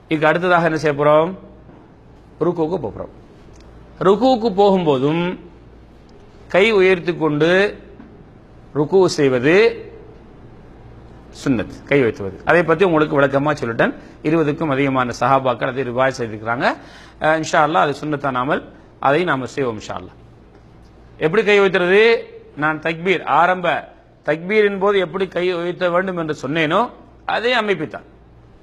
இதுக்கு அடுத்ததாக என்ன செய்ய போறோம்? ருக்குவுக்கு போகிறோம். ருக்குவுக்கு போகும்போதும் கை உயர்த்தி கொண்டு ருக்கு செய்வது சுன்னத், கை வைத்துவது. அதை பற்றி உங்களுக்கு விளக்கமா சொல்லிட்டேன். 20க்கும் அதிகமான சஹாபாக்கள் அதை ரிவாய் செய்திருக்கிறாங்க. இன்ஷா அல்லாஹ் அது சுன்னத்தான அமல், அதை நாம் செய்வோம் இன்ஷா அல்லாஹ். எப்படி கை வைக்கிறது? நான் தக்பீர் ஆரம்ப தக்பீரின் போது எப்படி கை உயர்த்த வேண்டும் என்று சொன்னேனோ அதே அமைப்புத்தான்.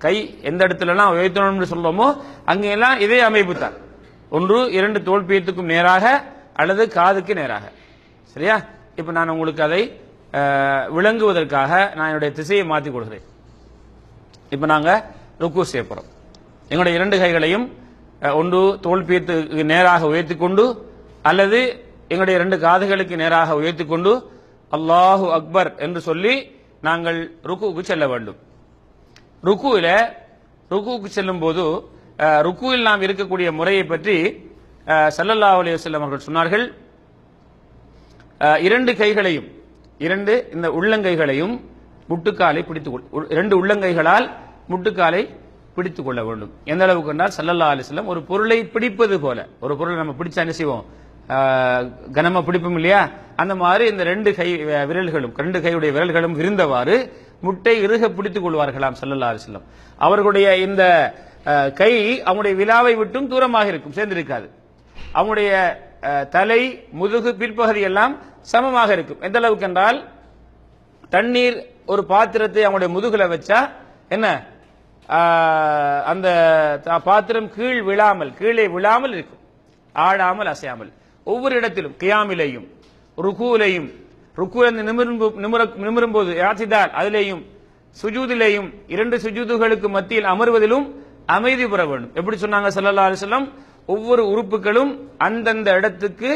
கை எந்த இடத்துலலாம் உயர்த்தணும் என்று சொல்றோமோ அங்கெல்லாம் இதே அமைப்புத்தான். ஒன்று 2 தோள்பீயத்துக்கும் நேராக அல்லது காதுக்கு நேராக. சரியா? இப்ப நான் உங்களுக்கு அதை விளங்குவதற்காக நான் என்னுடைய திசையை மாற்றி கொடுக்கிறேன். இப்ப நாங்க ருக்கு செய்ய போறோம். எங்களுடைய 2 கைகளையும் ஒன்று தோள்பீயத்துக்கு நேராக உயர்த்தி கொண்டு அல்லது எங்களுடைய 2 காதுகளுக்கு நேராக உயர்த்தி கொண்டு அல்லாஹு அக்பர் என்று சொல்லி நாங்கள் ருக்குவுக்கு செல்ல வேண்டும். ருக்குவுக்கு செல்லும் போது ருக்குவில் நாம் இருக்கக்கூடிய முறையை பற்றி ஸல்லல்லாஹு அலைஹி வஸல்லம் அவர்கள் சொன்னார்கள். 2 கைகளையும் இந்த உள்ளங்கைகளையும் முட்டுக்காலை பிடித்துக் 2 உள்ளங்கைகளால் முட்டுக்காலை பிடித்துக் கொள்ள வேண்டும். எந்த அளவுக்கு என்றால் ஸல்லல்லாஹு அலைஹி வஸல்லம் ஒரு பொருளை பிடிப்பது போல, ஒரு பொருளை நம்ம பிடிச்சா என்ன செய்வோம்? கனமா பிடிப்போம் இல்லையா? அந்த மாதிரி இந்த 2 கை விரல்களும் 2 கையுடைய விரல்களும் விரிந்தவாறு முட்டை இறுக பிடித்துக் கொள்வார்களாம் ஸல்லல்லாஹு அலைஹி வஸல்லம். அவர்களுடைய இந்த கை அவங்களுடைய விலாவை விட்டும் தூரமாக இருக்கும், சேர்ந்திருக்காது. அவங்களுடைய தலை, முதுகு, பிற்பகுதி எல்லாம் சமமாக இருக்கும். எந்த அளவுக்கு என்றால் தண்ணீர் ஒரு பாத்திரத்தை அவங்களுடைய முதுகுல வச்சா என்ன அந்த பாத்திரம் கீழே விழாமல் இருக்கும், ஆடாமல் அசையாமல். ஒவ்வொரு இடத்திலும் கியாமிலையும் ருக்குவிலையும் நிமிரும் போது யாத்திதால் அதிலேயும் சுஜூதிலேயும் 2 சுஜூதுகளுக்கு மத்தியில் அமர்வதிலும் அமைதி பெற வேண்டும். எப்படி சொன்னாங்க ஸல்லல்லாஹு அலைஹி வஸல்லம்? ஒவ்வொரு உறுப்புகளும் அந்தந்த இடத்துக்கு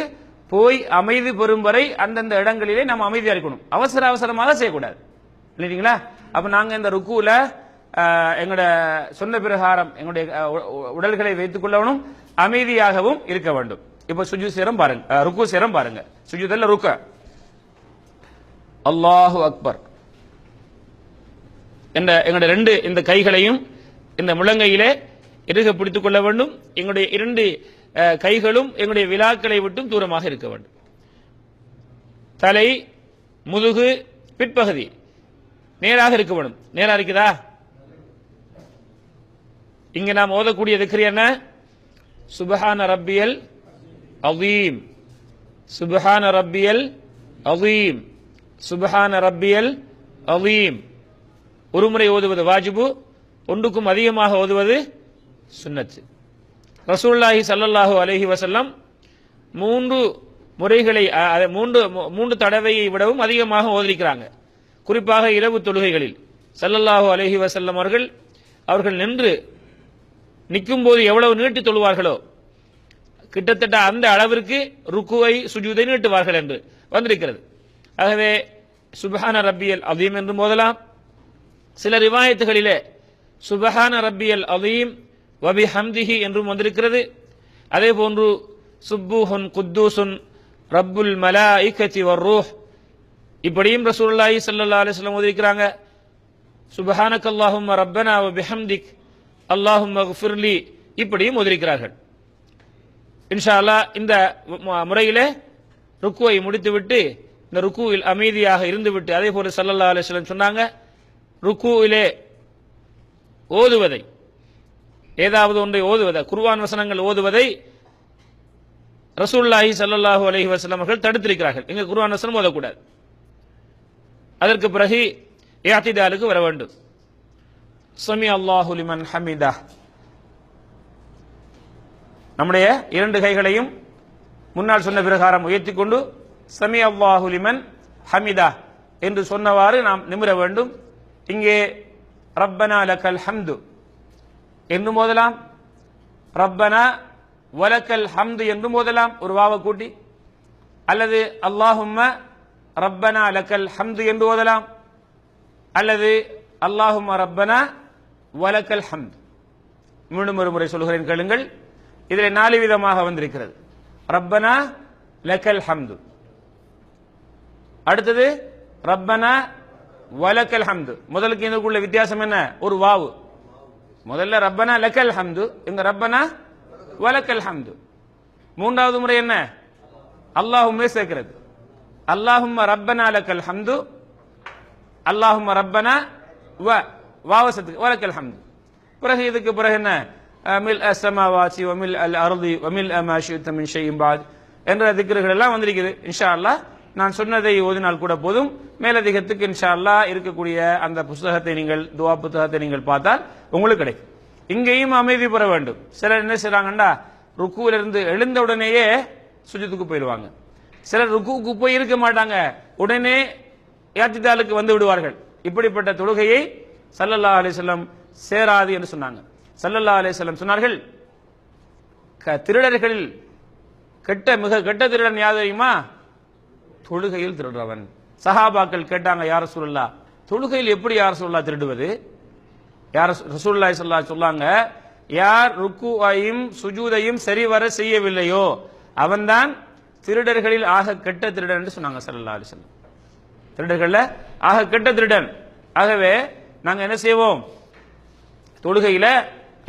போய் அமைதி பெறும் வரை அந்தந்த இடங்களிலே நாம் அமைதியா இருக்கணும். அவசரமாக செய்யக்கூடாது இல்லைங்களா? அப்ப நாங்க இந்த ருக்குல எங்களோட சொன்ன பிரகாரம் எங்களுடைய உடல்களை வைத்துக் கொள்ளணும், அமைதியாகவும் இருக்க வேண்டும். இப்ப சுஜூத் சேரம் பாருங்க, ருக்கு சேரம் பாருங்க. சுஜூதல்ல ருக்க அல்லாஹு அக்பர் என்ற எங்களுடைய 2 இந்த கைகளையும் இந்த முழங்கையிலே இறுக பிடித்துக் கொள்ள வேண்டும். எங்களுடைய 2 கைகளும் எங்களுடைய விலாக்களை விட்டும் தூரமாக இருக்க வேண்டும். தலை, முதுகு, பிற்பகுதி நேராக இருக்க வேண்டும். நேரா இருக்குதா? இங்க நாம் ஓதக்கூடிய திக்ர் என்ன? சுப்ஹான ரப்பியல் அஸீம், சுப்ஹான ரப்பியல் அஸீம், சுப்ஹான ரப்பியல் அஸீம். ஒரு முறை ஓதுவது வாஜிபு, ஒன்றுக்கும் அதிகமாக ஓதுவது சுன்னத். ரசூலுல்லாஹி ஸல்லல்லாஹு அலைஹி வஸல்லம் 3 முறைகளை 3 தடவையை விடவும் அதிகமாக ஓதிருக்கிறாங்க. குறிப்பாக இரவு தொழுகைகளில் ஸல்லல்லாஹு அலைஹி வஸல்லம் அவர்கள் நிற்கும் போது எவ்வளவு நீட்டி தொழுவார்களோ கிட்டத்தட்ட அந்த அளவிற்கு ருக்குவை சுஜூதை நீட்டுவார்கள் என்று வந்திருக்கிறது. ஆகவே சுப்ஹான ரப்பியல் அஸீம் என்று மோதலாம். சில ரிவாயத்துகளிலே சுப்ஹான ரப்பியல் அஸீம் வ பிஹம்திஹி என்றும் வந்திருக்கிறது. அதே போன்று சுப்பூஹுன் குத்தூசுன் ரப்புல் மலாயிகத்தி வர்ரூஹ் இப்படியும் ரசூலுல்லாஹி ஸல்லல்லாஹு அலைஹி வஸல்லம் ஓதிருக்கிறாங்க. சுப்ஹானக்கல்லாஹும்ம ரப்பனா வ பிஹம்திக் அல்லாஹும்ம ஃபிர்லி இப்படியும் ஓதிருக்கிறார்கள். இன்ஷா அல்லாஹ் இந்த முறையிலே ருக்குவை முடித்துவிட்டு இந்த ருக்குவில் அமைதியாக இருந்துவிட்டு, அதே போல ஸல்லல்லாஹு அலைஹி வஸல்லம் சொன்னாங்க, ருக்குவிலே ஓதுவதை, ஏதாவது ஒன்றை ஓதுவதை, குர்ஆன் வசனங்கள் ஓதுவதை ரசூலுல்லாஹி ஸல்லல்லாஹு அலைஹி வஸல்லம் அவர்கள் தடுத்திருக்கிறார்கள். இங்க குர்ஆன் வசனம் ஓதக்கூடாது. அதற்கு பிறகு இஅ்திதாலுக்கு வர வேண்டும். சமி அல்லாஹு லிமன் ஹமிதா, நம்முடைய 2 கைகளையும் முன்னால் சொன்ன பிரகாரம் உயர்த்தி கொண்டு சமி அல்லாஹு லிமன் ஹமிதா என்று சொன்னவாறு நாம் நிமிர வேண்டும். இங்கே ரப்பனா லக்கல் ஹம்து என்று மோதலாம், ரப்பனா வலக்கல் ஹம்து என்று மோதலாம் ஒரு வாவை கூட்டி, அல்லது அல்லாஹும்ம ரப்பனா லக்கல் ஹம்து என்று ஓதலாம், அல்லது அல்லாஹும்ம ரப்பனா வலக்கல் ஹம்து. மீண்டும் ஒரு முறை சொல்கிறேன் கேளுங்கள். இதில் 4 விதமாக வந்திருக்கிறது. ரப்பனா லக்கல் ஹம்து, அடுத்தது ரப்பனா வலக்கல் ஹம்து. முதலுக்கு இதுக்குள்ள வித்தியாசம் என்ன? ஒரு வாவு. முதல்ல ரப்பனா லக்கல் ஹம்து, இங்க ரப்பனா வலக்கல் ஹம்து. மூன்றாவது முறை என்ன? அல்லாஹும்மே சேர்க்கிறது. அல்லாஹும்ம ரப்பனா லக்கல் ஹம்து, அல்லாஹும்ம ரப்பனா வாவசத்துக்கு வலக்கல் ஹம்து. பிறகு இதுக்கு பிறகு என்ன? மில் அஸ்ஸமாவாதி வ மில் அல் அர்தி வ மில் மா ஷி'த மின் ஷைஇன் பஅத் என்ற திக்ர்கள் எல்லாம் வந்திருக்குது. இன்ஷா அல்லாஹ் நான் சொன்னதை ஓதினால் கூட போதும். மேலதிகத்துக்கு இன்ஷா அல்லாஹ் இருக்கக்கூடிய அந்த புத்தகத்தை நீங்கள் துஆ புத்தகத்தை நீங்கள் பார்த்தால் உங்களுக்கு கிடைக்கும். இங்கேயும் அமைதி பெற வேண்டும். சிலர் என்ன செய்றாங்கண்டா ருக்குல இருந்து எழுந்த உடனேயே சுஜூதுக்கு போயிடுவாங்க. சிலர் ருக்குவுக்கு போய் இருக்க மாட்டாங்க, உடனே இஅ்திதாலுக்கு வந்து விடுவார்கள். இப்படிப்பட்ட தொழுகையை ஸல்லல்லாஹு அலைஹி வஸல்லம் சேராது என்று சொன்னாங்க. ஸல்லல்லாஹு அலைஹி வஸல்லம் சொன்னார்கள், திருடர்களில் மிக கெட்ட திருடன் யார் தெரியுமா? தொழுகையில் திருடுறவன். சஹாபாக்கள் கேட்டாங்க, யா ரசூலுல்லாஹ், தொழுகையில் எப்படி யா ரசூலுல்லாஹ் திருடுவது? ரசூலுல்லாஹி ஸல்லல்லாஹு அலைஹி சொன்னாங்க, யார் ருக்குவையும் சுஜூதையும் சரிவர செய்யவில்லையோ அவன்தான் திருடர்களில் ஆக கெட்ட திருடன் என்று சொன்னாங்க ஸல்லல்லாஹு அலைஹி வஸல்லம். திருடர்கள்ல ஆக கெட்ட திருடன். ஆகவே நாங்க என்ன செய்வோம்? தொழுகையில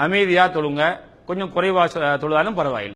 அமைதியா தொழுங்க, கொஞ்சம் குறைவா தொழுதாலும் பரவாயில்லை.